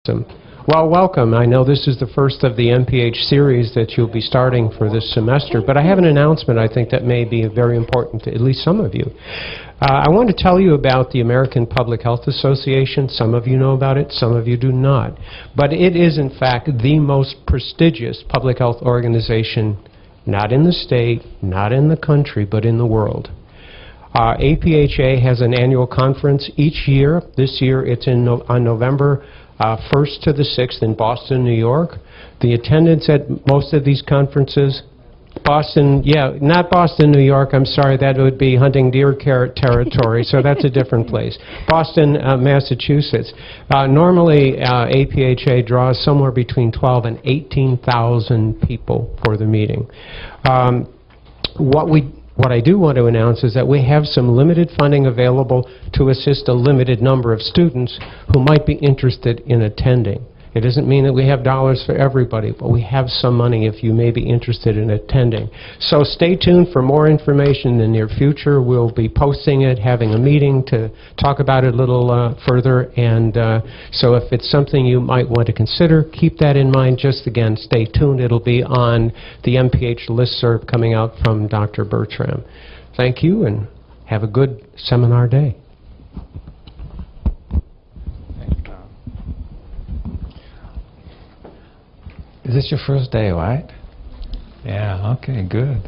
Well, welcome. I know this is the first of the MPH series that you'll be starting for this semester, but I have an announcement I think that may be very important to at least some of you. I want to tell you about the American Public Health Association. Some of you know about it, some of you do not. But it is, in fact, the most prestigious public health organization, not in the state, not in the country, but in the world. APHA has an annual conference each year. This year it's on November 1st to the 6th in Boston, New York. The attendance at most of these conferences, not Boston, New York, I'm sorry, that would be hunting deer territory, so that's a different place. Boston, Massachusetts. Normally, APHA draws somewhere between 12 and 18,000 people for the meeting. What I do want to announce is that we have some limited funding available to assist a limited number of students who might be interested in attending. It doesn't mean that we have dollars for everybody, but we have some money if you may be interested in attending. So stay tuned for more information in the near future. We'll be posting it, having a meeting to talk about it a little further, and so if it's something you might want to consider, keep that in mind. Just again, stay tuned. It'll be on the MPH listserv coming out from Dr. Bertram. Thank you, and have a good seminar day. Is this your first day, right? Yeah, okay, good.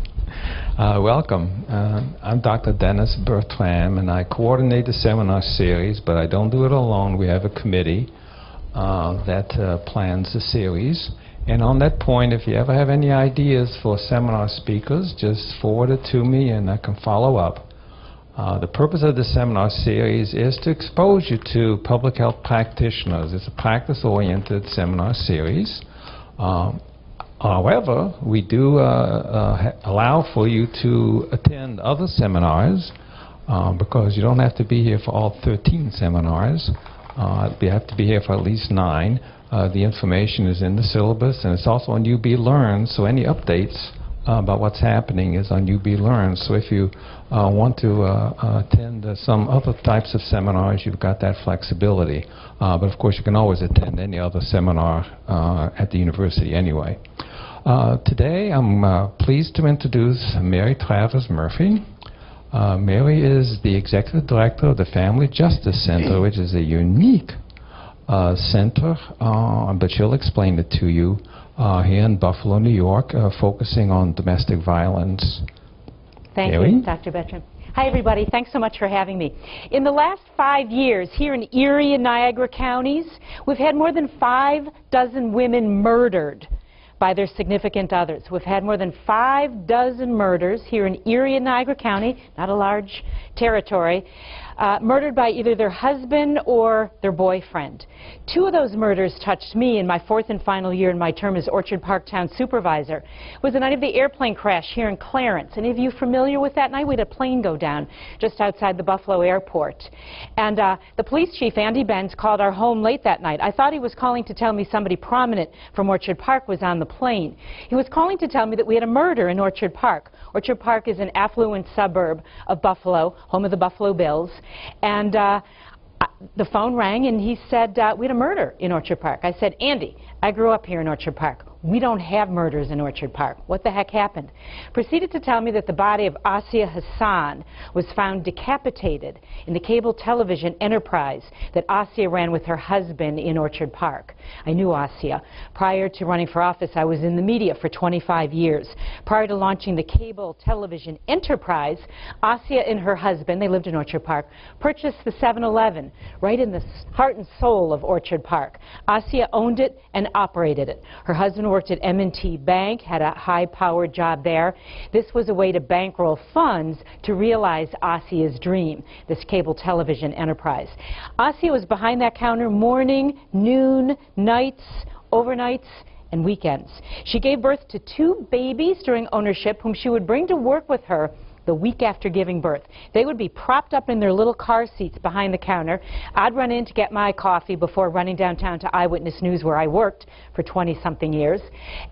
Welcome. I'm Dr. Dennis Bertram, and I coordinate the seminar series, but I don't do it alone. We have a committee that plans the series. And on that point, if you ever have any ideas for seminar speakers, just forward it to me and I can follow up. The purpose of the seminar series is to expose you to public health practitioners. It's a practice-oriented seminar series. However, we do allow for you to attend other seminars because you don't have to be here for all 13 seminars. You have to be here for at least 9. The information is in the syllabus, and it's also on UB Learn, so any updates about what's happening is on UB Learn. So if you want to attend some other types of seminars, you've got that flexibility. But of course, you can always attend any other seminar at the university anyway. Today, I'm pleased to introduce Mary Travers Murphy. Mary is the Executive Director of the Family Justice Center, which is a unique center, but she'll explain it to you. Here in Buffalo, New York, focusing on domestic violence. Thank you, Dr. Bertram. Hi, everybody. Thanks so much for having me. In the last 5 years, here in Erie and Niagara counties, we've had more than 5 dozen women murdered by their significant others. We've had more than 5 dozen murders here in Erie and Niagara County, not a large territory, murdered by either their husband or their boyfriend. 2 of those murders touched me in my 4th and final year in my term as Orchard Park Town Supervisor. It was the night of the airplane crash here in Clarence. Any of you familiar with that night? We had a plane go down just outside the Buffalo airport. And the police chief, Andy Benz, called our home late that night. I thought he was calling to tell me somebody prominent from Orchard Park was on the plane. He was calling to tell me that we had a murder in Orchard Park. Orchard Park is an affluent suburb of Buffalo, home of the Buffalo Bills. And the phone rang and he said, we had a murder in Orchard Park. I said, Andy, I grew up here in Orchard Park. We don't have murders in Orchard Park. What the heck happened? Proceeded to tell me that the body of Asia Hassan was found decapitated in the cable television enterprise that Asia ran with her husband in Orchard Park. I knew Asia. Prior to running for office, I was in the media for 25 years. Prior to launching the cable television enterprise, Asia and her husband, they lived in Orchard Park, purchased the 7-Eleven right in the heart and soul of Orchard Park. Asia owned it and operated it. Her husband worked at M&T Bank, had a high-powered job there. This was a way to bankroll funds to realize Asia's dream, this cable television enterprise. Asia was behind that counter morning, noon, nights, overnights, and weekends. She gave birth to 2 babies during ownership whom she would bring to work with her the week after giving birth. They would be propped up in their little car seats behind the counter. I'd run in to get my coffee before running downtown to Eyewitness News, where I worked for 20-something years,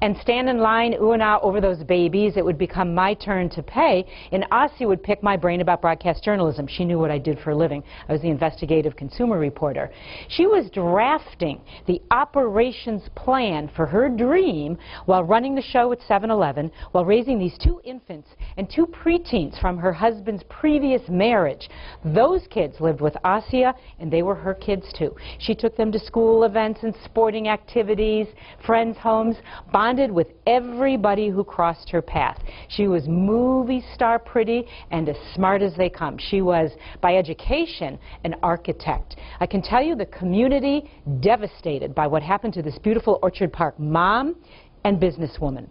and stand in line, ooh and ah, over those babies. It would become my turn to pay, and Ossie would pick my brain about broadcast journalism. She knew what I did for a living. I was the investigative consumer reporter. She was drafting the operations plan for her dream while running the show at 7-Eleven, while raising these 2 infants and 2 preteens from her husband's previous marriage. Those kids lived with Asia, and they were her kids too. She took them to school events and sporting activities, friends' homes, bonded with everybody who crossed her path. She was movie star pretty and as smart as they come. She was, by education, an architect. I can tell you the community devastated by what happened to this beautiful Orchard Park mom and businesswoman.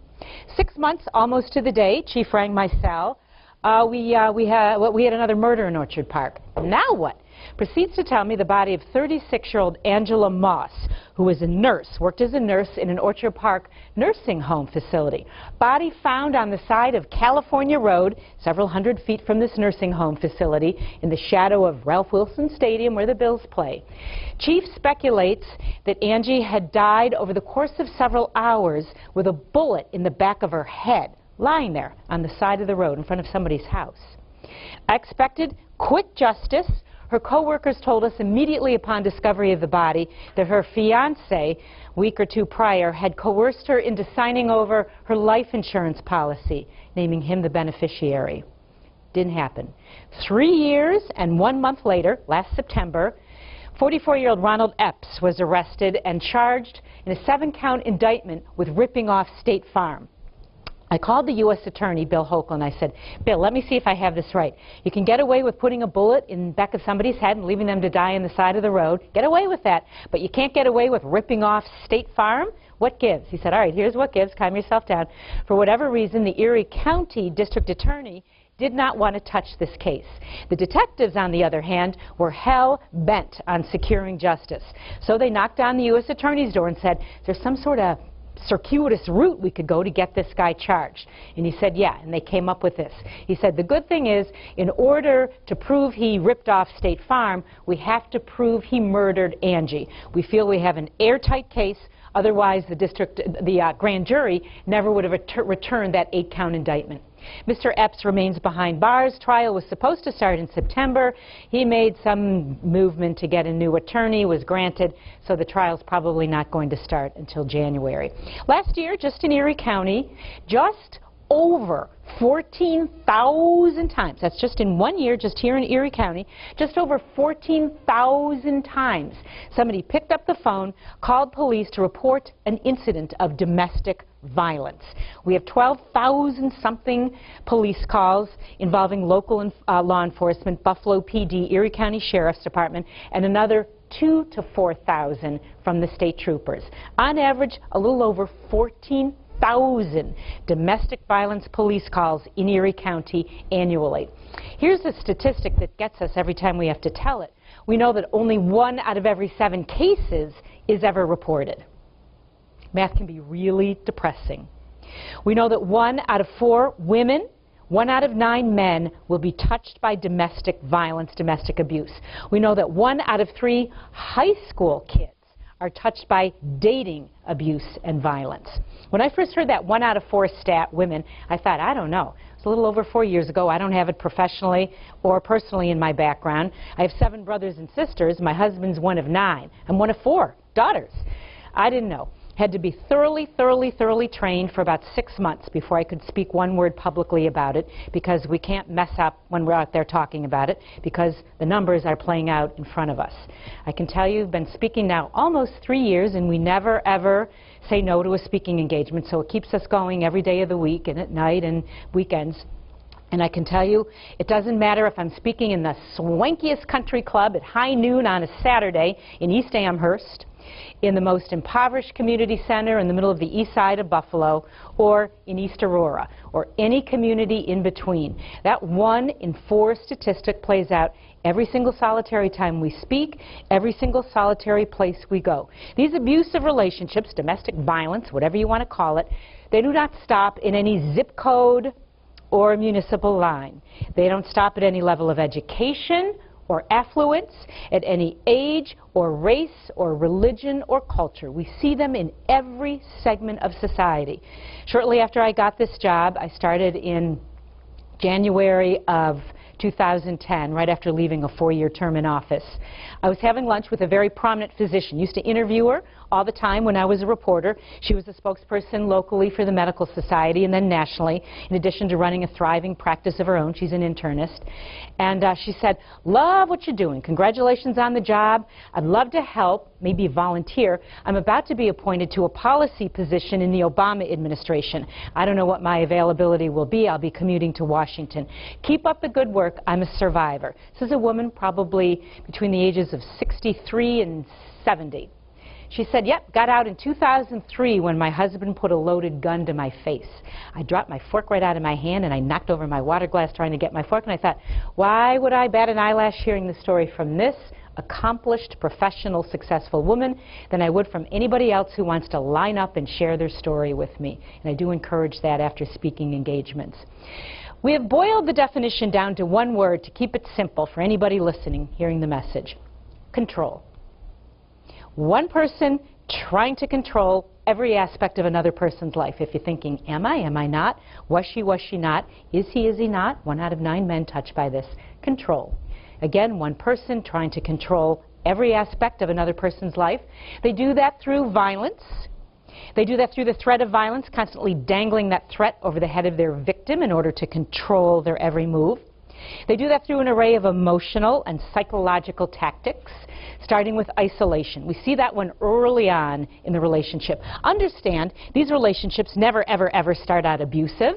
6 months, almost to the day, Chief rang my cell. We had another murder in Orchard Park. Now what? Proceeds to tell me the body of 36-year-old Angela Moss, who was a nurse, worked as a nurse in an Orchard Park nursing home facility. Body found on the side of California Road, several hundred feet from this nursing home facility, in the shadow of Ralph Wilson Stadium where the Bills play. Chief speculates that Angie had died over the course of several hours with a bullet in the back of her head, lying there on the side of the road in front of somebody's house. I expected quick justice. Her co-workers told us immediately upon discovery of the body that her fiancé, a week or 2 prior, had coerced her into signing over her life insurance policy, naming him the beneficiary. Didn't happen. 3 years and 1 month later, last September, 44-year-old Ronald Epps was arrested and charged in a 7-count indictment with ripping off State Farm. I called the U.S. Attorney, Bill Hochul, and I said, Bill, let me see if I have this right. You can get away with putting a bullet in the back of somebody's head and leaving them to die on the side of the road. Get away with that. But you can't get away with ripping off State Farm? What gives? He said, all right, here's what gives. Calm yourself down. For whatever reason, the Erie County District Attorney did not want to touch this case. The detectives, on the other hand, were hell-bent on securing justice. So they knocked on the U.S. Attorney's door and said, is there some sort of circuitous route we could go to get this guy charged? And he said, yeah, and they came up with this. He said, the good thing is, in order to prove he ripped off State Farm, we have to prove he murdered Angie. We feel we have an airtight case, otherwise the grand jury never would have returned that 8-count indictment. Mr. Epps remains behind bars. Trial was supposed to start in September. He made some movement to get a new attorney, was granted, so the trial's probably not going to start until January. Last year, just in Erie County, just over 14,000 times, that's just in 1 year, just here in Erie County, just over 14,000 times, somebody picked up the phone, called police to report an incident of domestic violence. We have 12,000-something police calls involving local law enforcement, Buffalo PD, Erie County Sheriff's Department, and another 2,000 to 4,000 from the state troopers. On average, a little over 14,000 domestic violence police calls in Erie County annually. Here's a statistic that gets us every time we have to tell it. We know that only 1 out of every 7 cases is ever reported. Math can be really depressing. We know that 1 out of 4 women, 1 out of 9 men will be touched by domestic violence, domestic abuse. We know that 1 out of 3 high school kids are touched by dating abuse and violence. When I first heard that 1 out of 4 women, I thought, I don't know. It's a little over 4 years ago. I don't have it professionally or personally in my background. I have 7 brothers and sisters. My husband's one of 9. I'm one of 4 daughters. I didn't know. Had to be thoroughly trained for about 6 months before I could speak one word publicly about it, because we can't mess up when we're out there talking about it, because the numbers are playing out in front of us. I can tell you, I've been speaking now almost 3 years, and we never ever say no to a speaking engagement, so it keeps us going every day of the week and at night and weekends. And I can tell you, it doesn't matter if I'm speaking in the swankiest country club at high noon on a Saturday in East Amherst, in the most impoverished community center in the middle of the east side of Buffalo, or in East Aurora, or any community in between. That 1 in 4 statistic plays out every single solitary time we speak, every single solitary place we go. These abusive relationships, domestic violence, whatever you want to call it, they do not stop in any zip code or a municipal line. They don't stop at any level of education or affluence, at any age or race or religion or culture. We see them in every segment of society. Shortly after I got this job, I started in January of 2010, right after leaving a 4-year term in office. I was having lunch with a very prominent physician. Used to interview her all the time when I was a reporter. She was a spokesperson locally for the Medical Society and then nationally, in addition to running a thriving practice of her own. She's an internist. And she said, "Love what you're doing. Congratulations on the job. I'd love to help, maybe volunteer. I'm about to be appointed to a policy position in the Obama administration. I don't know what my availability will be. I'll be commuting to Washington. Keep up the good work. I'm a survivor." This is a woman probably between the ages of 63 and 70. She said, "Yep, got out in 2003 when my husband put a loaded gun to my face. I dropped my fork right out of my hand and I knocked over my water glass trying to get my fork, and I thought, why would I bat an eyelash hearing the story from this accomplished, professional, successful woman than I would from anybody else who wants to line up and share their story with me." And I do encourage that after speaking engagements. We have boiled the definition down to one word to keep it simple for anybody listening, hearing the message: control. One person trying to control every aspect of another person's life. If you're thinking, am I not? Was she not? Is he not? 1 out of 9 men touched by this. Control. Again, one person trying to control every aspect of another person's life. They do that through violence. They do that through the threat of violence, constantly dangling that threat over the head of their victim in order to control their every move. They do that through an array of emotional and psychological tactics, starting with isolation. We see that one early on in the relationship. Understand, these relationships never, ever, ever start out abusive.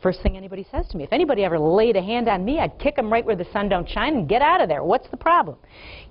First thing anybody says to me, if anybody ever laid a hand on me, I'd kick them right where the sun don't shine and get out of there. What's the problem?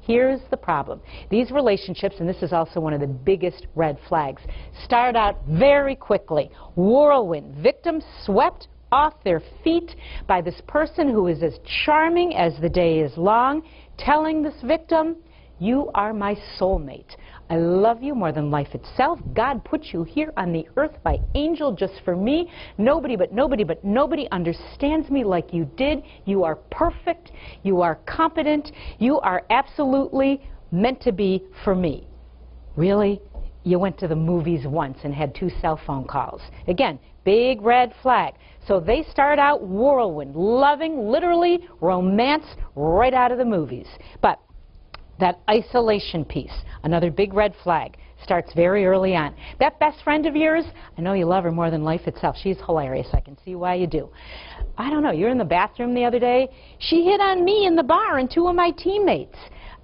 Here's the problem. These relationships, and this is also one of the biggest red flags, start out very quickly. Whirlwind. Victims swept off their feet by this person who is as charming as the day is long, telling this victim, "You are my soulmate. I love you more than life itself. God put you here on the earth by angel just for me. Nobody understands me like you did. You are perfect. You are competent. You are absolutely meant to be for me." Really? You went to the movies once and had 2 cell phone calls. Again, big red flag. So they start out whirlwind, loving, literally, romance right out of the movies. But that isolation piece, another big red flag, starts very early on. That best friend of yours, I know you love her more than life itself. She's hilarious. I can see why you do. I don't know, you're in the bathroom the other day. She hit on me in the bar and 2 of my teammates.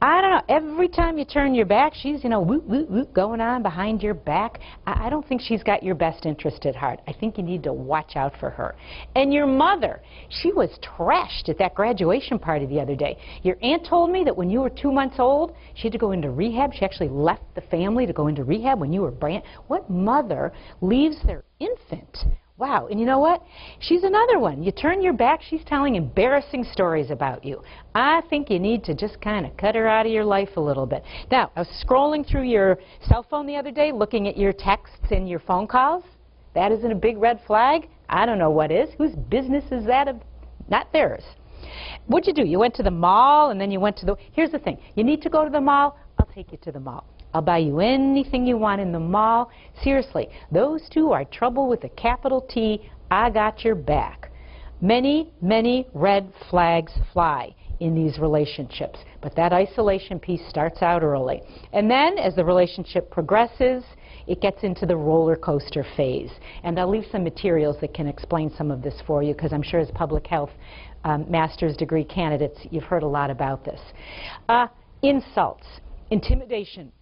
I don't know, every time you turn your back, she's, whoop, whoop, whoop, going on behind your back. I don't think she's got your best interest at heart. I think you need to watch out for her. And your mother, she was trashed at that graduation party the other day. Your aunt told me that when you were 2 months old, she had to go into rehab. She actually left the family to go into rehab when you were brand. What mother leaves their infant? Wow, and you know what? She's another one. You turn your back, she's telling embarrassing stories about you. I think you need to just kind of cut her out of your life a little bit. Now, I was scrolling through your cell phone the other day, looking at your texts and your phone calls. That isn't a big red flag? I don't know what is. Whose business is that? Not theirs. What'd you do? You went to the mall, and then you went to the... Here's the thing. You need to go to the mall? I'll take you to the mall. I'll buy you anything you want in the mall. Seriously, those 2 are trouble with a capital T. I got your back. Many, many red flags fly in these relationships. But that isolation piece starts out early. And then, as the relationship progresses, it gets into the roller coaster phase. And I'll leave some materials that can explain some of this for you, because I'm sure as public health master's degree candidates, you've heard a lot about this. Insults, intimidation.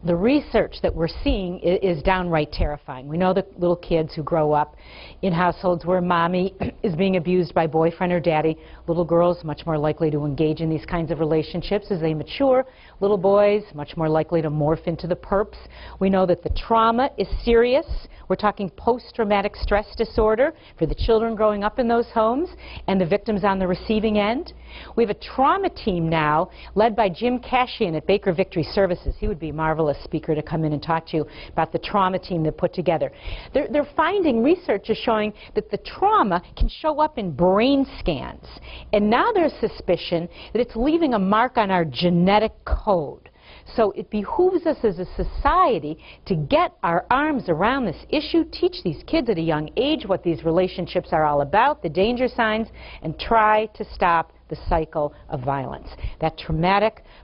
The research that we're seeing is downright terrifying. We know that little kids who grow up in households where mommy is being abused by boyfriend or daddy, little girls much more likely to engage in these kinds of relationships as they mature. Little boys much more likely to morph into the perps. We know that the trauma is serious. We're talking post-traumatic stress disorder for the children growing up in those homes and the victims on the receiving end. We have a trauma team now led by Jim Cashian at Baker Victory Services. He would be marvelous fabulous speaker to come in and talk to you about the trauma team that put together. They're finding, research is showing that the trauma can show up in brain scans. And now there's suspicion that it's leaving a mark on our genetic code. So it behooves us as a society to get our arms around this issue, teach these kids at a young age what these relationships are all about, the danger signs, and try to stop the cycle of violence. That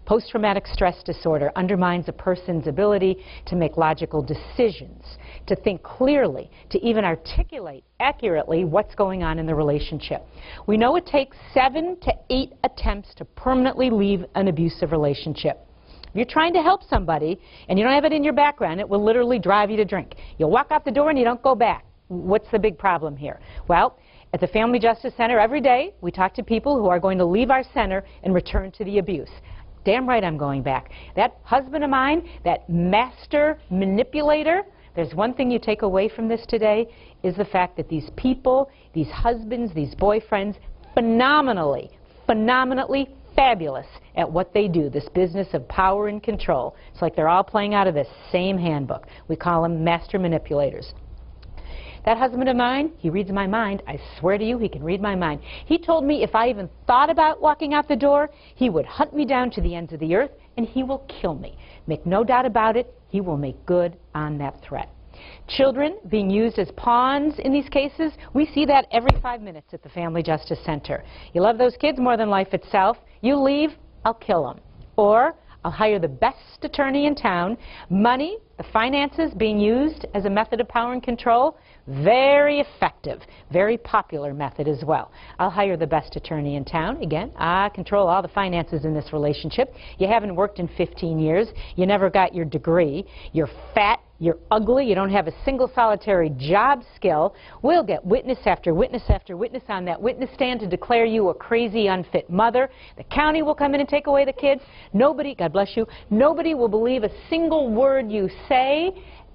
post-traumatic stress disorder undermines a person's ability to make logical decisions, to think clearly, to even articulate accurately what's going on in the relationship. We know it takes 7 to 8 attempts to permanently leave an abusive relationship. If you're trying to help somebody and you don't have it in your background, it will literally drive you to drink. You'll walk out the door and you don't go back. What's the big problem here? Well, at the Family Justice Center every day we talk to people who are going to leave our center and return to the abuse. Damn right I'm going back. That husband of mine, that master manipulator, there's one thing you take away from this today, is the fact that these people, these husbands, these boyfriends, phenomenally fabulous at what they do, this business of power and control. It's like they're all playing out of the same handbook. We call them master manipulators. That husband of mine, he reads my mind. I swear to you, he can read my mind. He told me if I even thought about walking out the door, he would hunt me down to the ends of the earth and he will kill me. Make no doubt about it, he will make good on that threat. Children being used as pawns in these cases, we see that every 5 minutes at the Family Justice Center. You love those kids more than life itself. You leave, I'll kill them. Or I'll hire the best attorney in town. Money, the finances being used as a method of power and control, very effective, very popular method as well. I'll hire the best attorney in town. Again, I control all the finances in this relationship. You haven't worked in 15 years. You never got your degree. You're fat. You're ugly. You don't have a single solitary job skill. We'll get witness after witness after witness on that witness stand to declare you a crazy, unfit mother. The county will come in and take away the kids. Nobody, God bless you, nobody will believe a single word you say,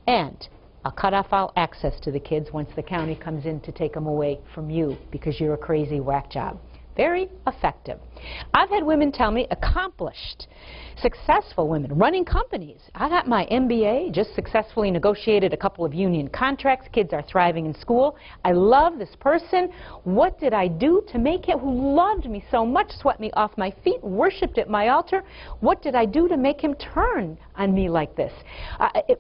and I'll cut off all access to the kids once the county comes in to take them away from you because you're a crazy whack job. Very effective. I've had women tell me, accomplished, successful women running companies. I got my MBA, just successfully negotiated a couple of union contracts. Kids are thriving in school. I love this person. What did I do to make him, who loved me so much, swept me off my feet, worshipped at my altar? What did I do to make him turn on me like this?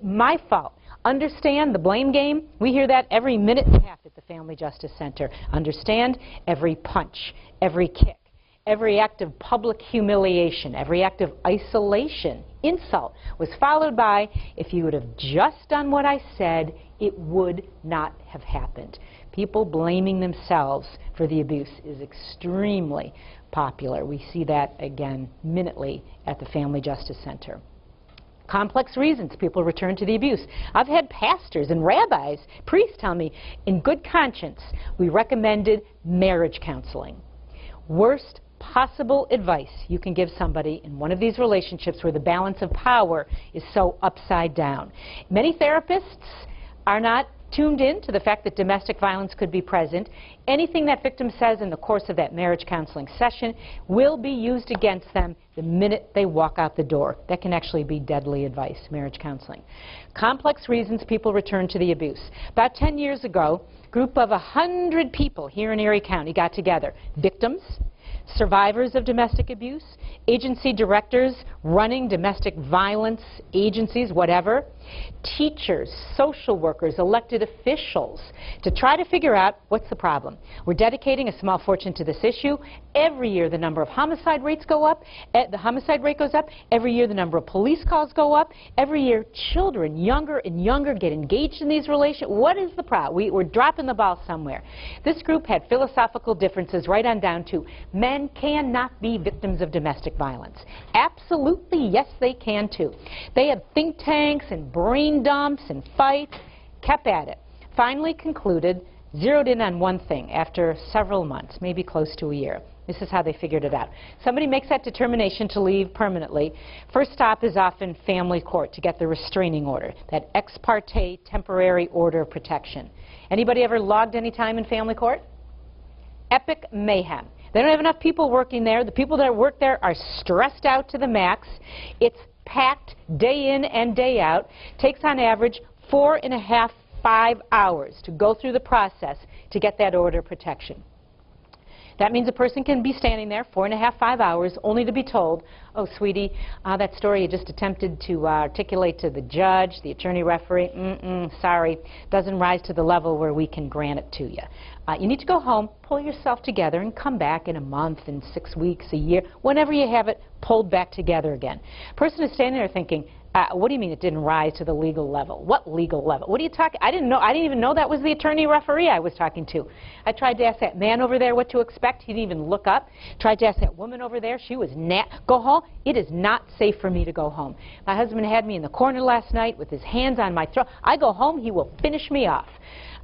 My fault. Understand the blame game. We hear that every minute and a half at the Family Justice Center. Understand every punch, every kick, every act of public humiliation, every act of isolation, insult was followed by, if you would have just done what I said, it would not have happened. People blaming themselves for the abuse is extremely popular. We see that again minutely at the Family Justice Center. Complex reasons people return to the abuse. I've had pastors and rabbis, priests tell me, in good conscience, we recommended marriage counseling. Worst possible advice you can give somebody in one of these relationships where the balance of power is so upside down. Many therapists are not tuned in to the fact that domestic violence could be present. Anything that victim says in the course of that marriage counseling session will be used against them the minute they walk out the door. That can actually be deadly advice, marriage counseling. Complex reasons people return to the abuse. About 10 years ago, a group of 100 people here in Erie County got together. Victims, survivors of domestic abuse, agency directors running domestic violence agencies, whatever, teachers, social workers, elected officials, to try to figure out what's the problem. We're dedicating a small fortune to this issue. Every year the number of homicide rates go up, the homicide rate goes up. Every year the number of police calls go up. Every year children, younger and younger, get engaged in these relations. What is the problem? We're dropping the ball somewhere. This group had philosophical differences right on down to men cannot be victims of domestic violence. Absolutely, yes, they can too. They had think tanks and brain dumps and fights, kept at it. Finally concluded, zeroed in on one thing after several months, maybe close to a year. This is how they figured it out. Somebody makes that determination to leave permanently. First stop is often family court to get the restraining order, that ex parte temporary order of protection. Anybody ever logged any time in family court? Epic mayhem. They don't have enough people working there. The people that work there are stressed out to the max. It's packed day in and day out, takes on average 4.5, 5 hours to go through the process to get that order of protection. That means a person can be standing there 4.5, 5 hours only to be told, oh, sweetie, that story you just attempted to articulate to the judge, the attorney referee, sorry, doesn't rise to the level where we can grant it to you. You need to go home, pull yourself together, and come back in a month, in 6 weeks, a year, whenever you have it pulled back together again. Person is standing there thinking, what do you mean it didn't rise to the legal level? What legal level? What are you talking? I didn't even know that was the attorney referee I was talking to. I tried to ask that man over there what to expect. He didn't even look up. Tried to ask that woman over there. She was go home. It is not safe for me to go home. My husband had me in the corner last night with his hands on my throat. I go home, he will finish me off.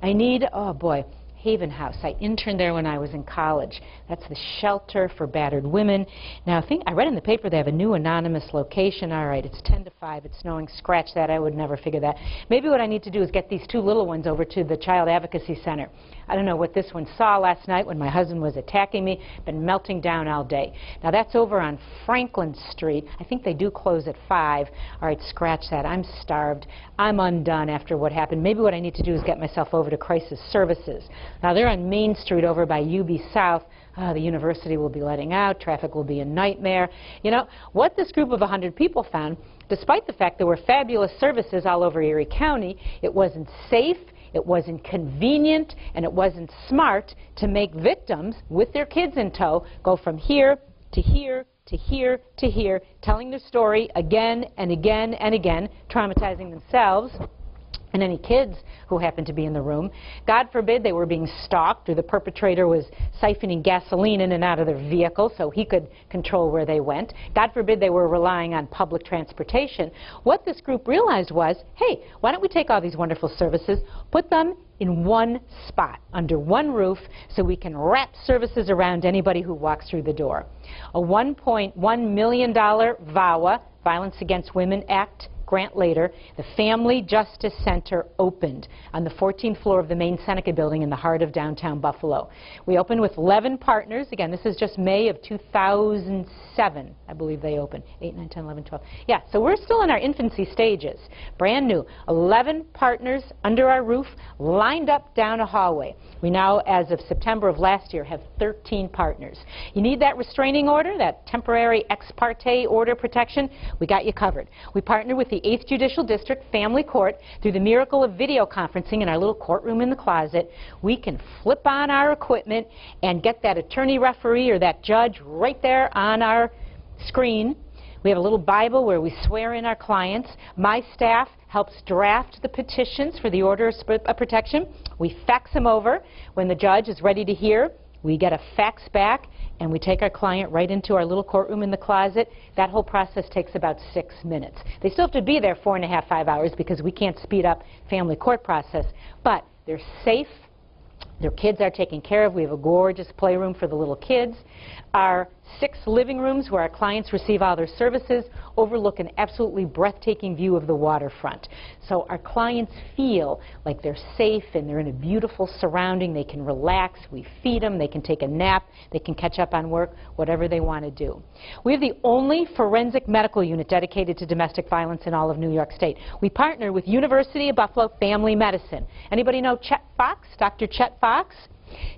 I need, oh boy, Haven House. I interned there when I was in college. That's the shelter for battered women. Now, I read in the paper they have a new anonymous location. All right, it's 10 to 5. It's snowing. Scratch that. I would never figure that. Maybe what I need to do is get these two little ones over to the Child Advocacy Center. I don't know what this one saw last night when my husband was attacking me. Been melting down all day. Now, that's over on Franklin Street. I think they do close at 5. All right, scratch that. I'm starved. I'm undone after what happened. Maybe what I need to do is get myself over to Crisis Services. Now, they're on Main Street over by UB South. The university will be letting out. Traffic will be a nightmare. You know, what this group of 100 people found, despite the fact there were fabulous services all over Erie County, it wasn't safe, it wasn't convenient, and it wasn't smart to make victims, with their kids in tow, go from here to here to here to here, telling their story again and again and again, traumatizing themselves and any kids who happened to be in the room. God forbid they were being stalked or the perpetrator was siphoning gasoline in and out of their vehicle so he could control where they went. God forbid they were relying on public transportation. What this group realized was, hey, why don't we take all these wonderful services, put them in one spot, under one roof, so we can wrap services around anybody who walks through the door. A $1.1 million VAWA, Violence Against Women Act, grant later, the Family Justice Center opened on the 14th floor of the main Seneca building in the heart of downtown Buffalo. We opened with 11 partners. Again, this is just May of 2007, I believe they opened. 8, 9, 10, 11, 12. Yeah, so we're still in our infancy stages. Brand new. 11 partners under our roof, lined up down a hallway. We now, as of September of last year, have 13 partners. You need that restraining order, that temporary ex parte order protection? We got you covered. We partner with the 8th Judicial District Family Court. Through the miracle of video conferencing in our little courtroom in the closet, we can flip on our equipment and get that attorney referee or that judge right there on our screen. We have a little Bible where we swear in our clients. My staff helps draft the petitions for the order of protection. We fax them over. When the judge is ready to hear, we get a fax back, and we take our client right into our little courtroom in the closet. That whole process takes about 6 minutes. They still have to be there 4.5, 5 hours because we can't speed up family court process. But they're safe. Their kids are taken care of. We have a gorgeous playroom for the little kids. Our 6 living rooms where our clients receive all their services overlook an absolutely breathtaking view of the waterfront. So our clients feel like they're safe and they're in a beautiful surrounding. They can relax. We feed them. They can take a nap. They can catch up on work, whatever they want to do. We have the only forensic medical unit dedicated to domestic violence in all of New York State. We partner with University of Buffalo Family Medicine. Anybody know Chet Fox, Dr. Chet Fox?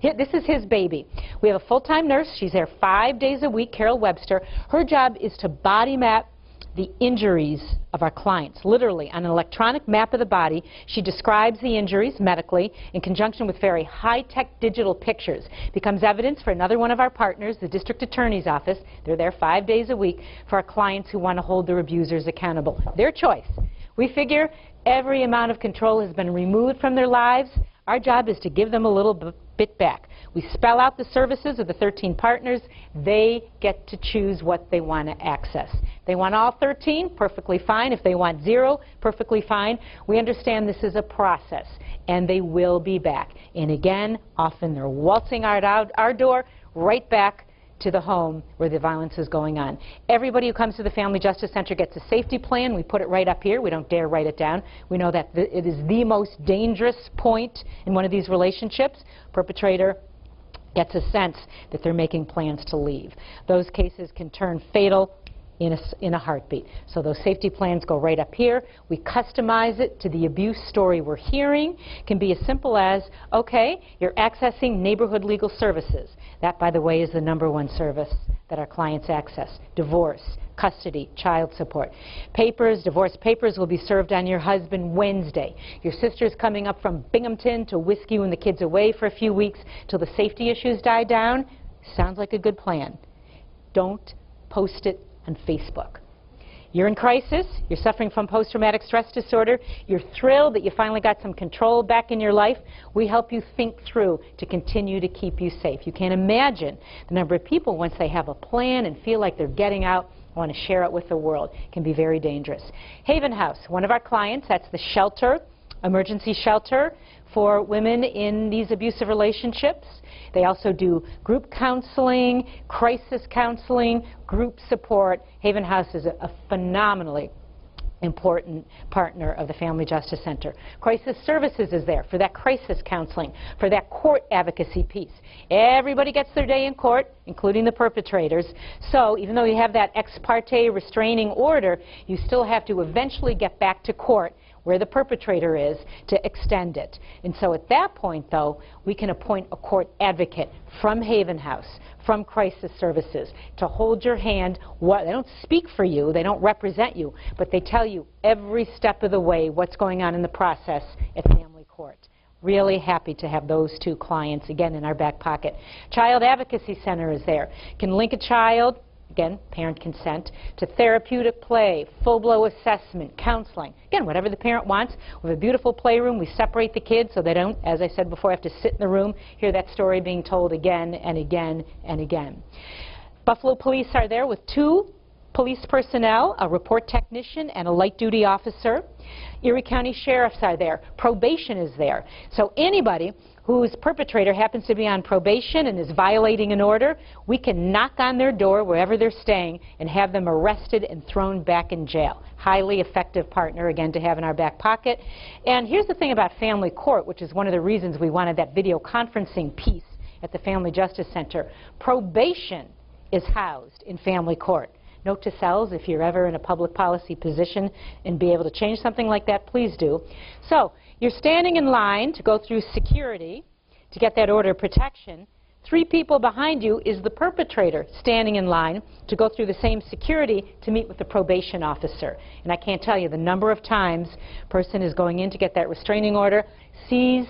This is his baby. We have a full-time nurse. She's there 5 days a week, Carol Webster. Her job is to body map the injuries of our clients, literally on an electronic map of the body. She describes the injuries medically in conjunction with very high-tech digital pictures. Becomes evidence for another one of our partners, the district attorney's office. They're there 5 days a week for our clients who want to hold their abusers accountable. Their choice. We figure every amount of control has been removed from their lives. Our job is to give them a little bit back. We spell out the services of the 13 partners. They get to choose what they want to access. They want all 13, perfectly fine. If they want 0, perfectly fine. We understand this is a process, and they will be back. And again, often they're waltzing out our door, right back to the home where the violence is going on. Everybody who comes to the Family Justice Center gets a safety plan. We put it right up here. We don't dare write it down. We know that it is the most dangerous point in one of these relationships. Perpetrator gets a sense that they're making plans to leave. Those cases can turn fatal in a heartbeat. So those safety plans go right up here. We customize it to the abuse story we're hearing. It can be as simple as, okay, you're accessing neighborhood legal services. That, by the way, is the #1 service that our clients access. Divorce, custody, child support. Papers, divorce papers will be served on your husband Wednesday. Your sister's coming up from Binghamton to whisk you and the kids away for a few weeks till the safety issues die down. Sounds like a good plan. Don't post it on Facebook. You're in crisis, you're suffering from post-traumatic stress disorder, you're thrilled that you finally got some control back in your life. We help you think through to continue to keep you safe. You can't imagine the number of people, once they have a plan and feel like they're getting out, want to share it with the world. It can be very dangerous. Haven House, one of our clients, that's the shelter, emergency shelter for women in these abusive relationships. They also do group counseling, crisis counseling, group support. Haven House is a phenomenally important partner of the Family Justice Center. Crisis Services is there for that crisis counseling, for that court advocacy piece. Everybody gets their day in court, including the perpetrators. So even though you have that ex parte restraining order, you still have to eventually get back to court where the perpetrator is to extend it. And so at that point, though, we can appoint a court advocate from Haven House, from Crisis Services, to hold your hand. They don't speak for you, they don't represent you, but they tell you every step of the way what's going on in the process at family court. Really happy to have those two clients, again, in our back pocket. Child Advocacy Center is there. Can link a child, again, parent consent, to therapeutic play, full-blow assessment, counseling. Again, whatever the parent wants. We have a beautiful playroom. We separate the kids so they don't, as I said before, have to sit in the room, hear that story being told again and again and again. Buffalo Police are there with 2 police personnel, a report technician and a light-duty officer. Erie County Sheriffs are there. Probation is there. So anybody whose perpetrator happens to be on probation and is violating an order, we can knock on their door wherever they're staying and have them arrested and thrown back in jail. Highly effective partner, again, to have in our back pocket. And here's the thing about family court, which is one of the reasons we wanted that video conferencing piece at the Family Justice Center. Probation is housed in family court. Note to selves, if you're ever in a public policy position and be able to change something like that, please do. So you're standing in line to go through security to get that order of protection. 3 people behind you is the perpetrator standing in line to go through the same security to meet with the probation officer. And I can't tell you the number of times a person is going in to get that restraining order, sees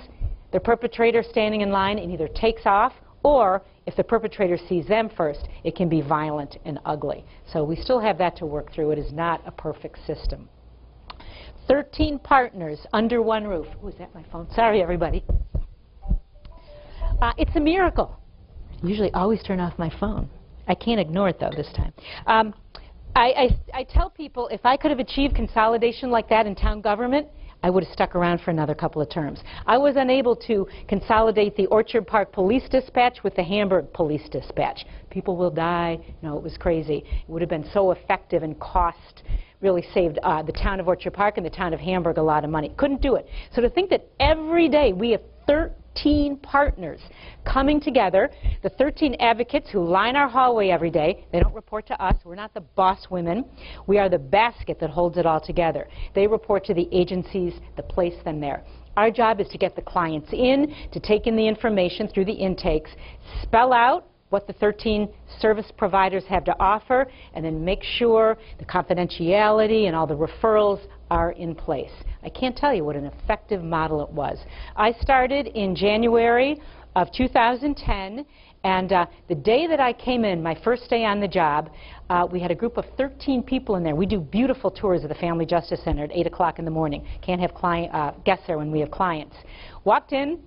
the perpetrator standing in line and either takes off, or if the perpetrator sees them first, it can be violent and ugly. So we still have that to work through. It is not a perfect system. 13 partners under one roof. Oh, is that my phone? Sorry, everybody. It's a miracle. I usually always turn off my phone. I can't ignore it, though, this time. I tell people if I could have achieved consolidation like that in town government, I would have stuck around for another couple of terms. I was unable to consolidate the Orchard Park Police Dispatch with the Hamburg Police Dispatch. People will die. No, it was crazy. It would have been so effective and cost really saved the town of Orchard Park and the town of Hamburg a lot of money. Couldn't do it. So to think that every day we have 13 partners coming together, the 13 advocates who line our hallway every day. They don't report to us. We're not the boss women. We are the basket that holds it all together. They report to the agencies that place them there. Our job is to get the clients in, to take in the information through the intakes, spell out what the 13 service providers have to offer, and then make sure the confidentiality and all the referrals are in place. I can't tell you what an effective model it was. I started in January of 2010, and the day that I came in, my first day on the job, we had a group of 13 people in there. We do beautiful tours of the Family Justice Center at 8 o'clock in the morning. Can't have guests there when we have clients. Walked in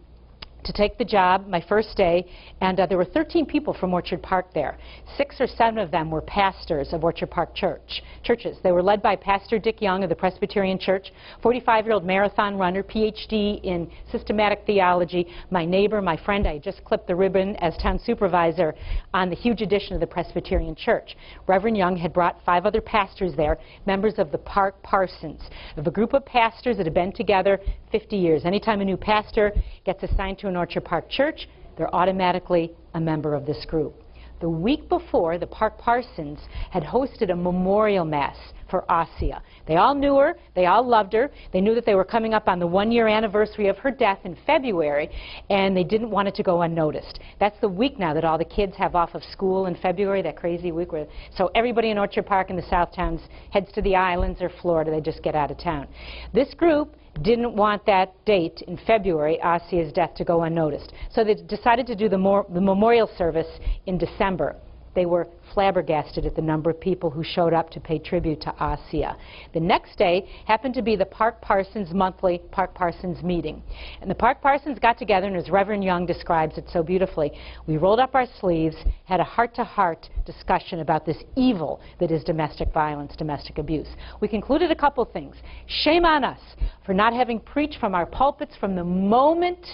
to take the job, my first day, and there were 13 people from Orchard Park there. 6 or 7 of them were pastors of Orchard Park churches. They were led by Pastor Dick Young of the Presbyterian Church, 45-year-old marathon runner, PhD in systematic theology, my neighbor, my friend. I had just clipped the ribbon as town supervisor on the huge edition of the Presbyterian Church. Reverend Young had brought 5 other pastors there, members of the Park Parsons, of a group of pastors that have been together 50 years. Anytime a new pastor gets assigned to an Orchard Park church, they're automatically a member of this group. The week before, the Park Parsons had hosted a memorial mass for Assia. They all knew her, they all loved her, they knew that they were coming up on the one-year anniversary of her death in February, and they didn't want it to go unnoticed. That's the week now that all the kids have off of school in February, that crazy week where, so everybody in Orchard Park and the South Towns heads to the islands or Florida, they just get out of town. This group didn't want that date in February, Assia's death, to go unnoticed. So they decided to do the memorial service in December. They were flabbergasted at the number of people who showed up to pay tribute to Assia. The next day happened to be the Park Parsons monthly Park Parsons meeting. And the Park Parsons got together, and as Reverend Young describes it so beautifully, we rolled up our sleeves, had a heart-to-heart discussion about this evil that is domestic violence, domestic abuse. We concluded a couple things. Shame on us for not having preached from our pulpits from the moment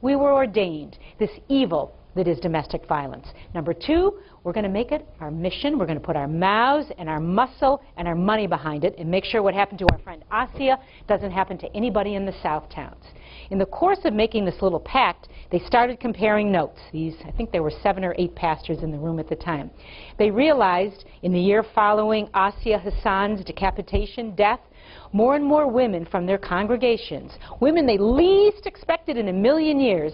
we were ordained, this evil that is domestic violence. Number two, we're going to make it our mission. We're going to put our mouths and our muscle and our money behind it and make sure what happened to our friend Assia doesn't happen to anybody in the South Towns. In the course of making this little pact, they started comparing notes. I think there were 7 or 8 pastors in the room at the time. They realized in the year following Assia Hassan's decapitation, death, more and more women from their congregations, women they least expected in a million years,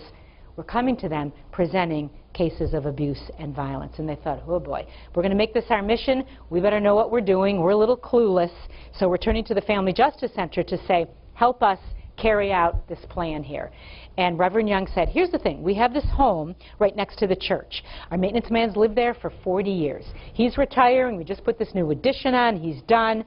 were coming to them presenting cases of abuse and violence. And they thought, oh boy, we're going to make this our mission. We better know what we're doing. We're a little clueless. So we're turning to the Family Justice Center to say, help us carry out this plan here. And Reverend Young said, here's the thing. We have this home right next to the church. Our maintenance man's lived there for 40 years. He's retiring. We just put this new addition on. He's done.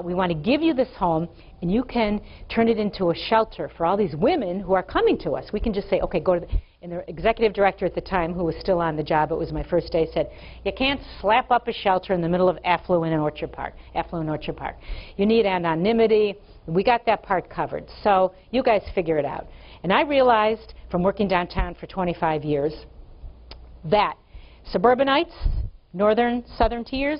We want to give you this home, and you can turn it into a shelter for all these women who are coming to us. We can just say, okay, go to the... And the executive director at the time, who was still on the job, it was my first day, said, you can't slap up a shelter in the middle of affluent Orchard Park. You need anonymity. We got that part covered. So you guys figure it out. And I realized from working downtown for 25 years that suburbanites, northern, southern tiers,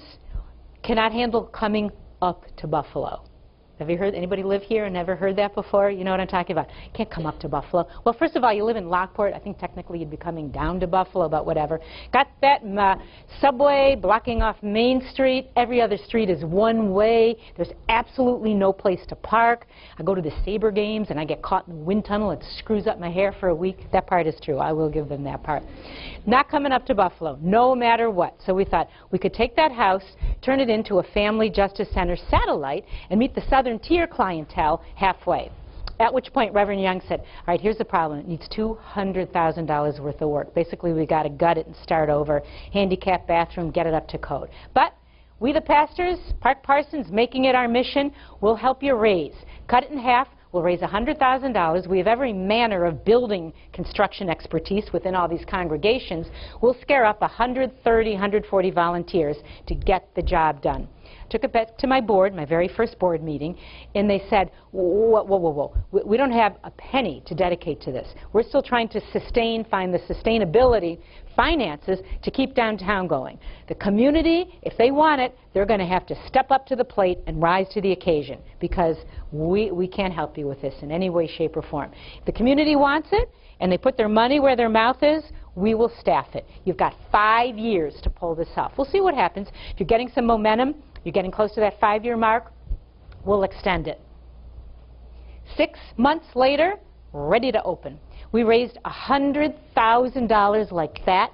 cannot handle coming up to Buffalo. Have you heard, anybody live here and never heard that before? You know what I'm talking about. Can't come up to Buffalo. Well, first of all, you live in Lockport. I think technically you'd be coming down to Buffalo, but whatever. Got that subway blocking off Main Street. Every other street is one way. There's absolutely no place to park. I go to the Sabre games and I get caught in the wind tunnel. It screws up my hair for a week. That part is true. I will give them that part. Not coming up to Buffalo, no matter what. So we thought we could take that house, turn it into a Family Justice Center satellite, and meet the southern tier clientele halfway. At which point Reverend Young said, all right, here's the problem. It needs $200,000 worth of work. Basically, we got to gut it and start over. Handicap bathroom, get it up to code. But we the pastors, Park Parsons, making it our mission, will help you raise. Cut it in half. We'll raise $100,000. We have every manner of building construction expertise within all these congregations. We'll scare up 130, 140 volunteers to get the job done. Took it back to my board, my very first board meeting, and they said, whoa. We don't have a penny to dedicate to this. We're still trying to find the sustainability finances to keep downtown going. The community, if they want it, they're going to have to step up to the plate and rise to the occasion, because we can't help you with this in any way, shape, or form. If the community wants it, and they put their money where their mouth is, we will staff it. You've got 5 years to pull this off. We'll see what happens. If you're getting some momentum, you're getting close to that 5-year mark, we'll extend it. 6 months later, ready to open. We raised $100,000 like that.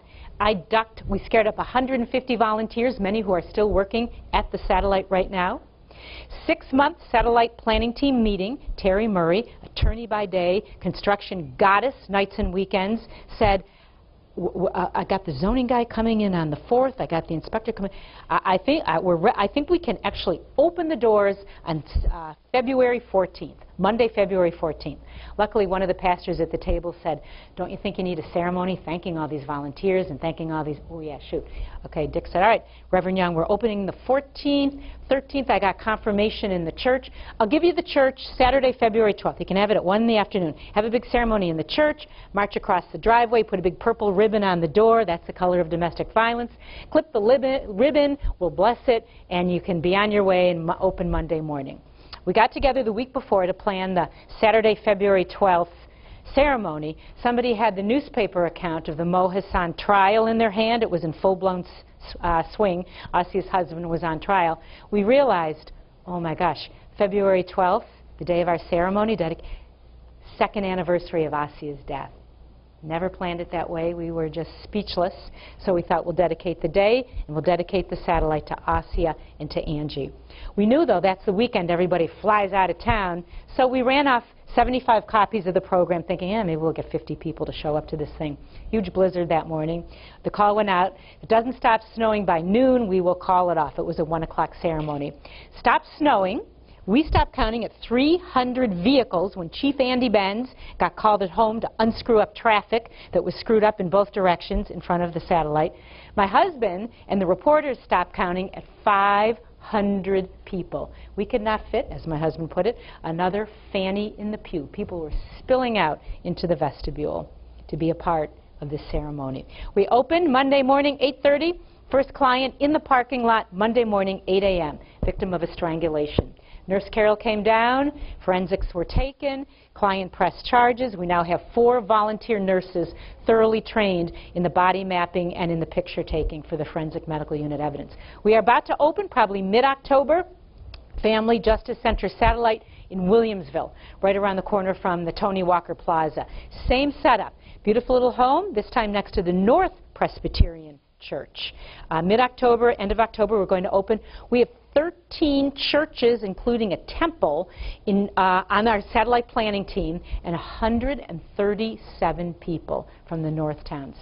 We scared up 150 volunteers, many who are still working at the satellite right now. 6-month satellite planning team meeting. Terry Murray, attorney by day, construction goddess, nights and weekends, said, I got the zoning guy coming in on the 4th. I got the inspector coming. I think we can actually open the doors on February 14th, Monday, February 14th. Luckily, one of the pastors at the table said, don't you think you need a ceremony thanking all these volunteers and thanking all these, oh yeah, shoot. Okay, Dick said, all right, Reverend Young, we're opening the 14th, 13th, I got confirmation in the church. I'll give you the church Saturday, February 12th. You can have it at 1 in the afternoon. Have a big ceremony in the church, march across the driveway, put a big purple ribbon on the door. That's the color of domestic violence. Clip the ribbon, we'll bless it, and you can be on your way and open Monday morning. We got together the week before to plan the Saturday, February 12th ceremony, somebody had the newspaper account of the Mo Hassan trial in their hand. It was in full-blown swing. Asia's husband was on trial. We realized, oh my gosh, February 12th, the day of our ceremony, second anniversary of Asia's death. Never planned it that way. We were just speechless. So we thought we'll dedicate the day and we'll dedicate the satellite to Asia and to Angie. We knew, though, that's the weekend everybody flies out of town. So we ran off 75 copies of the program thinking, yeah, maybe we'll get 50 people to show up to this thing. Huge blizzard that morning. The call went out. If it doesn't stop snowing by noon, we will call it off. It was a 1 o'clock ceremony. Stopped snowing. We stopped counting at 300 vehicles when Chief Andy Benz got called at home to unscrew up traffic that was screwed up in both directions in front of the satellite. My husband and the reporters stopped counting at 500 people. We could not fit, as my husband put it, another fanny in the pew. People were spilling out into the vestibule to be a part of this ceremony. We opened Monday morning, 8:30. First client in the parking lot Monday morning, 8 a.m., victim of a strangulation. Nurse Carol came down, forensics were taken, client pressed charges. We now have 4 volunteer nurses thoroughly trained in the body mapping and in the picture taking for the forensic medical unit evidence. We are about to open, probably mid-October, Family Justice Center satellite in Williamsville, right around the corner from the Tony Walker Plaza. Same setup. Beautiful little home, this time next to the North Presbyterian Church. Mid-October, end of October, we're going to open. We have 13 churches, including a temple, on our satellite planning team, and 137 people from the North Towns.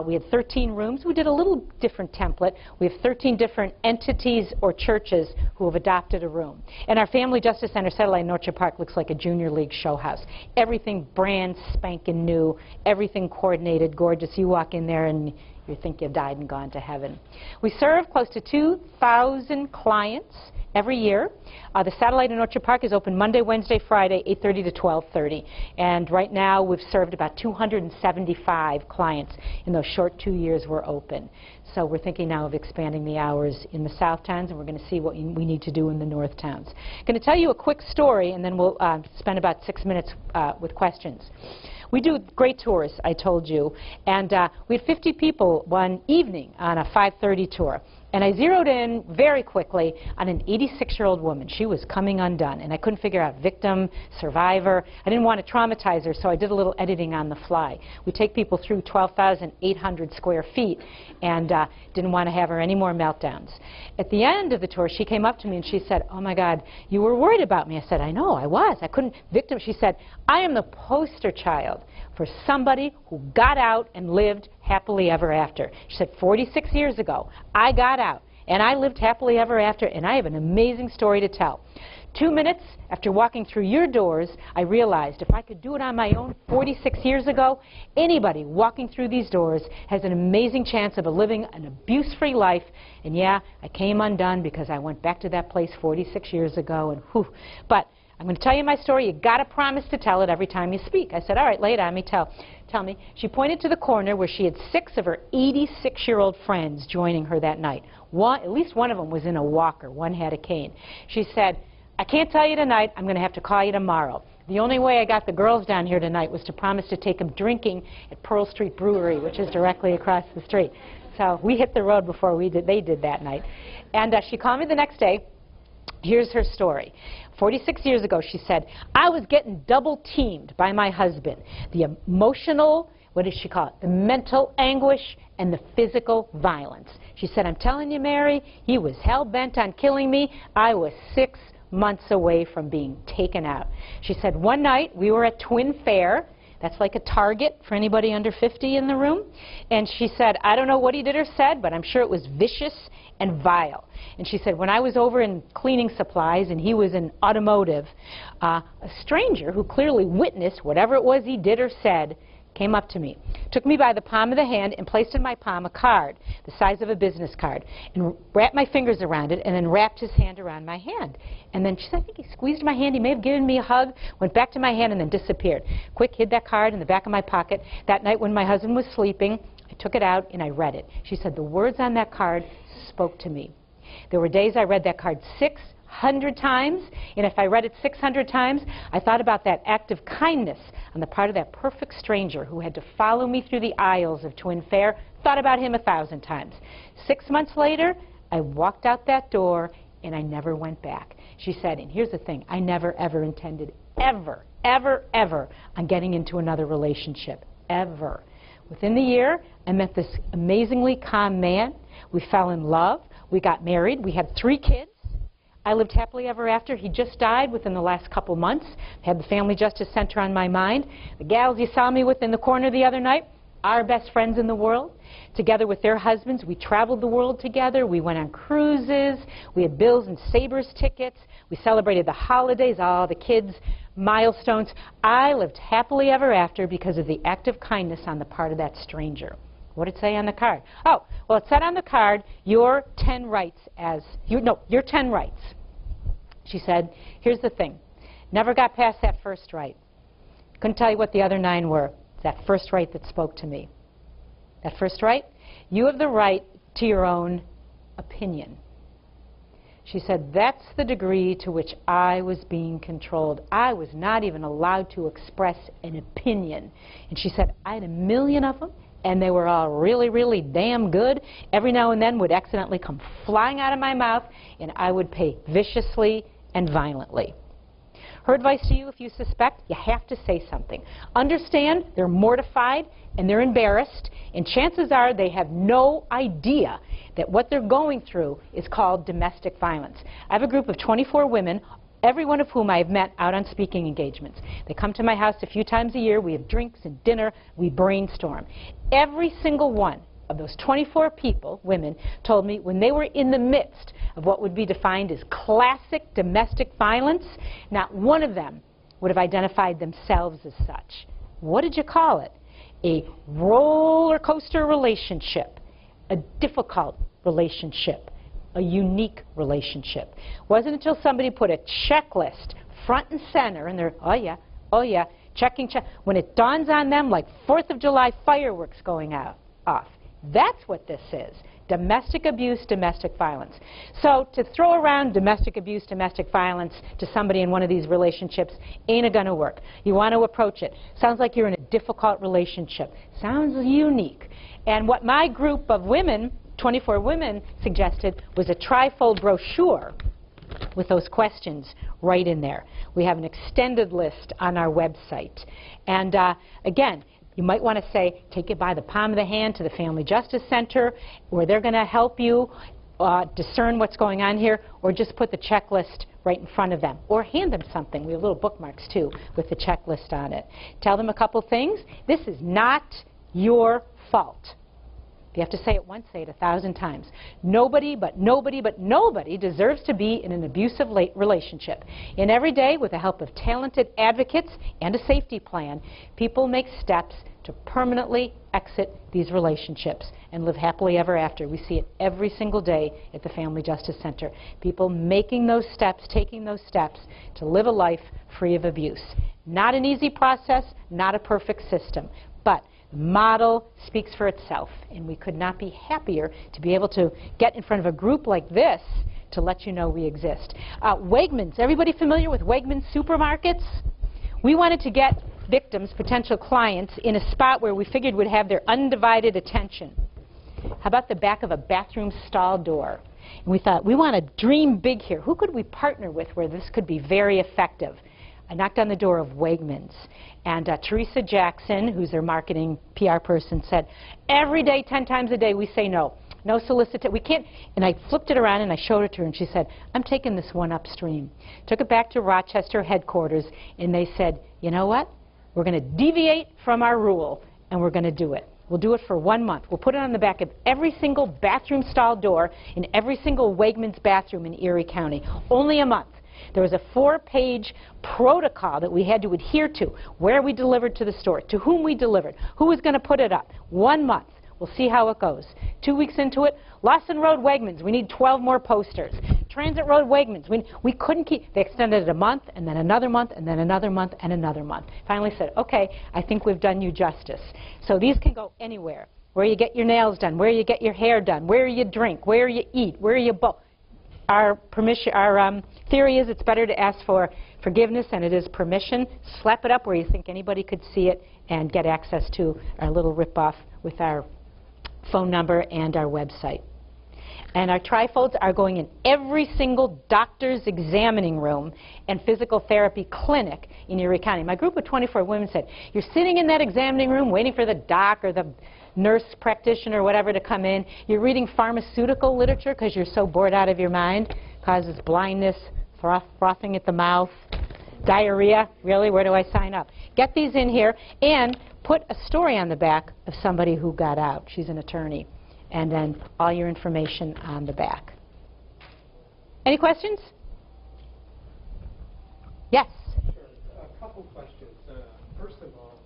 We had 13 rooms. We did a little different template. We have 13 different entities or churches who have adopted a room. And our Family Justice Center satellite in Orchard Park looks like a junior league show house. Everything brand spanking new, everything coordinated, gorgeous. You walk in there and you think you've died and gone to heaven. We serve close to 2,000 clients every year. The satellite in Orchard Park is open Monday, Wednesday, Friday, 8:30 to 12:30. And right now we've served about 275 clients in those short 2 years we're open. So we're thinking now of expanding the hours in the South Towns, and we're going to see what we need to do in the North Towns. I'm going to tell you a quick story, and then we'll spend about 6 minutes with questions. We do great tours, I told you, and we had 50 people one evening on a 5:30 tour. And I zeroed in very quickly on an 86-year-old woman. She was coming undone, and I couldn't figure out victim, survivor. I didn't want to traumatize her, so I did a little editing on the fly. We take people through 12,800 square feet, and didn't want to have her any more meltdowns. At the end of the tour, she came up to me and she said, "Oh my God, you were worried about me." I said, "I know, I was. I couldn't victim." She said, "I am the poster child for somebody who got out and lived happily ever after." She said, 46 years ago, I got out, and I lived happily ever after, and I have an amazing story to tell. 2 minutes after walking through your doors, I realized if I could do it on my own 46 years ago, anybody walking through these doors has an amazing chance of living an abuse-free life. And yeah, I came undone because I went back to that place 46 years ago, and whew. But I'm going to tell you my story. You've got to promise to tell it every time you speak. I said, all right, lay it on me, tell me. She pointed to the corner where she had 6 of her 86-year-old friends joining her that night. At least one of them was in a walker. One had a cane. She said, "I can't tell you tonight. I'm going to have to call you tomorrow. The only way I got the girls down here tonight was to promise to take them drinking at Pearl Street Brewery, which is directly across the street." So we hit the road before they did that night. And she called me the next day. Here's her story. 46 years ago, she said, "I was getting double-teamed by my husband. The emotional, what does she call it, the mental anguish and the physical violence." She said, "I'm telling you, Mary, he was hell-bent on killing me. I was 6 months away from being taken out." She said, "One night, we were at Twin Fair." That's like a Target for anybody under 50 in the room. And she said, "I don't know what he did or said, but I'm sure it was vicious and vile." And she said, "When I was over in cleaning supplies and he was in automotive, a stranger who clearly witnessed whatever it was he did or said came up to me, took me by the palm of the hand and placed in my palm a card the size of a business card, and wrapped my fingers around it and then wrapped his hand around my hand. And then she said, I think he squeezed my hand, he may have given me a hug, went back to my hand and then disappeared. Quick, hid that card in the back of my pocket. That night when my husband was sleeping, I took it out and I read it." She said, "The words on that card spoke to me. There were days I read that card 6 600 times, and if I read it 600 times, I thought about that act of kindness on the part of that perfect stranger who had to follow me through the aisles of Twin Fair, thought about him 1,000 times. 6 months later, I walked out that door, and I never went back. She said, and here's the thing, I never, ever intended, ever, ever, ever, on getting into another relationship, ever. Within the year, I met this amazingly calm man. We fell in love. We got married. We had 3 kids. I lived happily ever after. He just died within the last couple months. Had the Family Justice Center on my mind. The gals you saw me with in the corner the other night, our best friends in the world. Together with their husbands, we traveled the world together. We went on cruises. We had Bills and Sabres tickets. We celebrated the holidays, all the kids' milestones. I lived happily ever after because of the act of kindness on the part of that stranger. What did it say on the card? Oh, well, it said on the card, your 10 rights your 10 rights. She said, here's the thing. Never got past that first right. Couldn't tell you what the other 9 were. It's that first right that spoke to me. That first right, you have the right to your own opinion. She said, that's the degree to which I was being controlled. I was not even allowed to express an opinion. And she said, I had 1 million of them, and they were all really, really damn good. Every now and then would accidentally come flying out of my mouth, and I would pay viciously and violently. Her advice to you, if you suspect, you have to say something. Understand they're mortified and they're embarrassed, and chances are they have no idea that what they're going through is called domestic violence. I have a group of 24 women, every one of whom I have met out on speaking engagements. They come to my house a few times a year. We have drinks and dinner. We brainstorm. Every single one of those 24 people, women, told me when they were in the midst of what would be defined as classic domestic violence, not one of them would have identified themselves as such. What did you call it? A roller coaster relationship, a difficult relationship, a unique relationship. It wasn't until somebody put a checklist front and center and they're, oh yeah, checking, when it dawns on them like 4th of July fireworks going off. That's what this is. Domestic abuse, domestic violence. So to throw around domestic abuse, domestic violence to somebody in one of these relationships ain't gonna work. You want to approach it. Sounds like you're in a difficult relationship. Sounds unique. And what my group of women, 24 women, suggested was a trifold brochure with those questions right in there. We have an extended list on our website. And again, you might want to say, take it by the palm of the hand to the Family Justice Center, where they're going to help you discern what's going on here, or just put the checklist right in front of them, or hand them something. We have little bookmarks, too, with the checklist on it. Tell them a couple things. This is not your fault. If you have to say it once, say it 1,000 times. Nobody, but nobody, but nobody deserves to be in an abusive relationship. And every day, with the help of talented advocates and a safety plan, people make steps to permanently exit these relationships and live happily ever after. We see it every single day at the Family Justice Center. People making those steps, taking those steps to live a life free of abuse. Not an easy process, not a perfect system, but the model speaks for itself, and we could not be happier to be able to get in front of a group like this to let you know we exist. Wegmans, everybody familiar with Wegmans supermarkets? We wanted to get victims, potential clients, in a spot where we figured would have their undivided attention. How about the back of a bathroom stall door? And we thought, we want to dream big here. Who could we partner with where this could be very effective? I knocked on the door of Wegmans, and Teresa Jackson, who's their marketing PR person, said, every day, 10 times a day, we say no. No solicitation. We can't. And I flipped it around and I showed it to her, and she said, I'm taking this one upstream. Took it back to Rochester headquarters, and they said, you know what? We're going to deviate from our rule, and we're going to do it. We'll do it for 1 month. We'll put it on the back of every single bathroom stall door in every single Wegmans bathroom in Erie County. Only a month. There was a 4-page protocol that we had to adhere to, where we delivered to the store, to whom we delivered, who was going to put it up. 1 month. We'll see how it goes. 2 weeks into it, Lawson Road Wegmans, we need 12 more posters. Transit Road Wegmans, we couldn't keep, they extended it a month, and then another month, and then another month, and another month. Finally said, okay, I think we've done you justice. So these can go anywhere. Where you get your nails done, where you get your hair done, where you drink, where you eat, where you both. our theory is it's better to ask for forgiveness than it is permission. Slap it up where you think anybody could see it and get access to our little rip-off with our phone number and our website. And our trifolds are going in every single doctor's examining room and physical therapy clinic in Erie County. My group of 24 women said, you're sitting in that examining room waiting for the doc or the nurse practitioner or whatever to come in. You're reading pharmaceutical literature because you're so bored out of your mind. Causes blindness, frothing at the mouth, diarrhea. Really, where do I sign up? Get these in here and put a story on the back of somebody who got out. She's an attorney. And then all your information on the back. Any questions? Yes? Sure. A couple questions. First of all,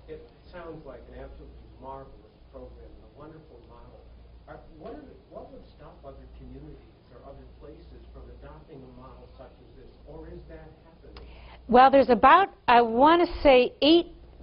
it sounds like an absolutely marvelous program, a wonderful model. What would stop other communities or other places from adopting a model such as this, or is that happening? Well, there's about, I want to say,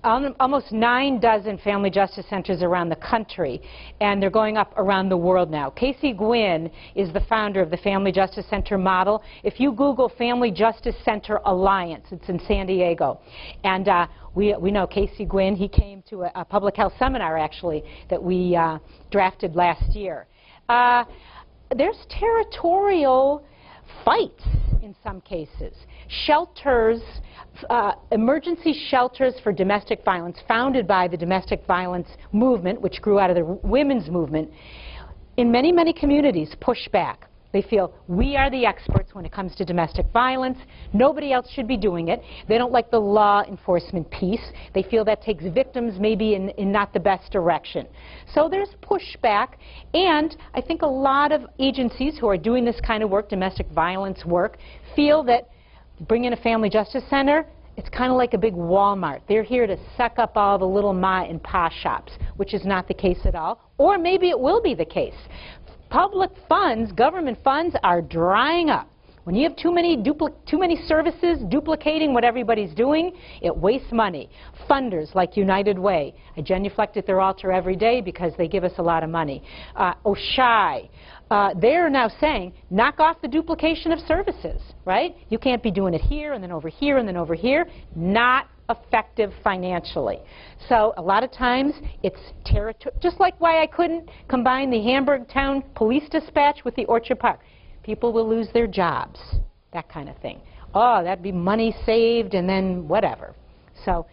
almost 9 dozen family justice centers around the country, and they're going up around the world now. Casey Gwinn is the founder of the Family Justice Center model. If you Google Family Justice Center Alliance, it's in San Diego. And we know Casey Gwinn. He came to a public health seminar, actually, that we drafted last year. There's territorial fights in some cases. Shelters, emergency shelters for domestic violence, founded by the domestic violence movement, which grew out of the women's movement, in many, many communities push back. They feel we are the experts when it comes to domestic violence. Nobody else should be doing it. They don't like the law enforcement piece. They feel that takes victims maybe in not the best direction. So there's pushback, and I think a lot of agencies who are doing this kind of work, domestic violence work, feel that bring in a family justice center, it's kind of like a big Walmart. They're here to suck up all the little ma and pa shops, which is not the case at all. Or maybe it will be the case. Public funds, government funds, are drying up. When you have too many services duplicating what everybody's doing, it wastes money. Funders like United Way, I genuflect at their altar every day because they give us a lot of money. OSHI, they're now saying, knock off the duplication of services, right? You can't be doing it here and then over here and then over here. Not effective financially. So a lot of times it's territory, just like why I couldn't combine the Hamburg Town Police Dispatch with the Orchard Park. People will lose their jobs, that kind of thing. Oh, that'd be money saved and then whatever. So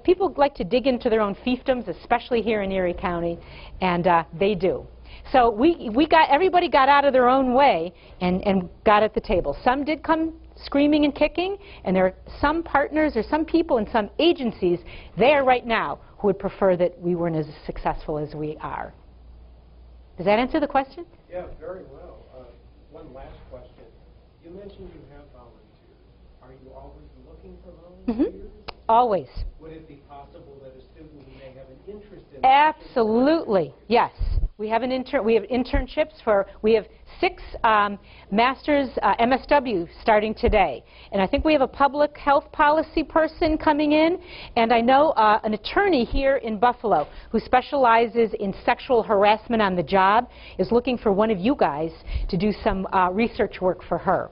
people like to dig into their own fiefdoms, especially here in Erie County, and they do. So everybody got out of their own way and got at the table. Some did come screaming and kicking, and there are some partners or some people in some agencies there right now who would prefer that we weren't as successful as we are. Does that answer the question? Yeah, very well. One last question. You mentioned you have volunteers. Are you always looking for volunteers? Mm-hmm. Always. Would it be possible that a student who may have an interest in Absolutely, yes. We have internships we have 6 masters MSW starting today, and I think we have a public health policy person coming in, and I know an attorney here in Buffalo who specializes in sexual harassment on the job is looking for one of you guys to do some research work for her.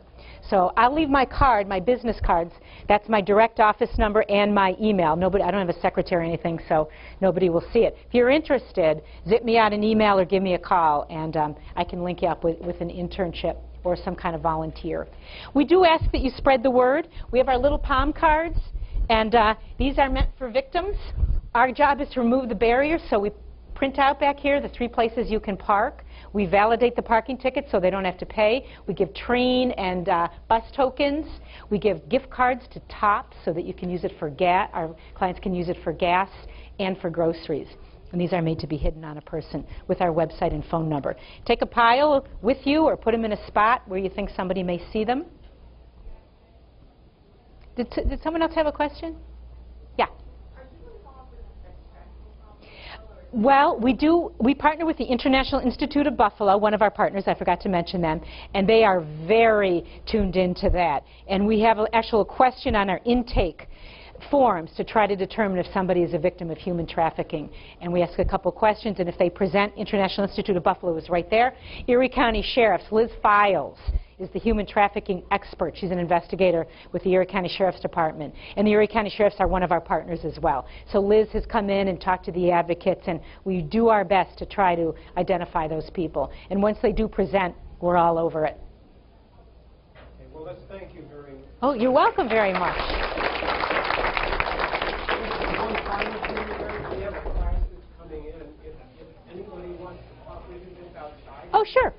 So I'll leave my card, my business cards. That's my direct office number and my email. I don't have a secretary or anything, so nobody will see it. If you're interested, zip me out an email or give me a call, and I can link you up with an internship or some kind of volunteer. We do ask that you spread the word. We have our little palm cards, and these are meant for victims. Our job is to remove the barriers, so we print out back here the 3 places you can park. We validate the parking tickets so they don't have to pay. We give train and bus tokens. We give gift cards to TOPS so that you can use it for gas. Our clients can use it for gas and for groceries. And these are made to be hidden on a person with our website and phone number. Take a pile with you or put them in a spot where you think somebody may see them. Did someone else have a question? Yeah. Well, we partner with the International Institute of Buffalo, one of our partners, I forgot to mention them, and they are very tuned into that. And we have an actual question on our intake forms to try to determine if somebody is a victim of human trafficking. And we ask a couple questions, and if they present, International Institute of Buffalo is right there. Erie County Sheriff's Liz Files is the human trafficking expert. She's an investigator with the Erie County Sheriff's Department. And the Erie County Sheriffs are one of our partners as well. So Liz has come in and talked to the advocates, and we do our best to try to identify those people. And once they do present, we're all over it. Okay, well, let's thank you very much. Oh, you're welcome very much. One final thing, we have classes coming in. If anybody wants to talk with you just outside. Oh, sure.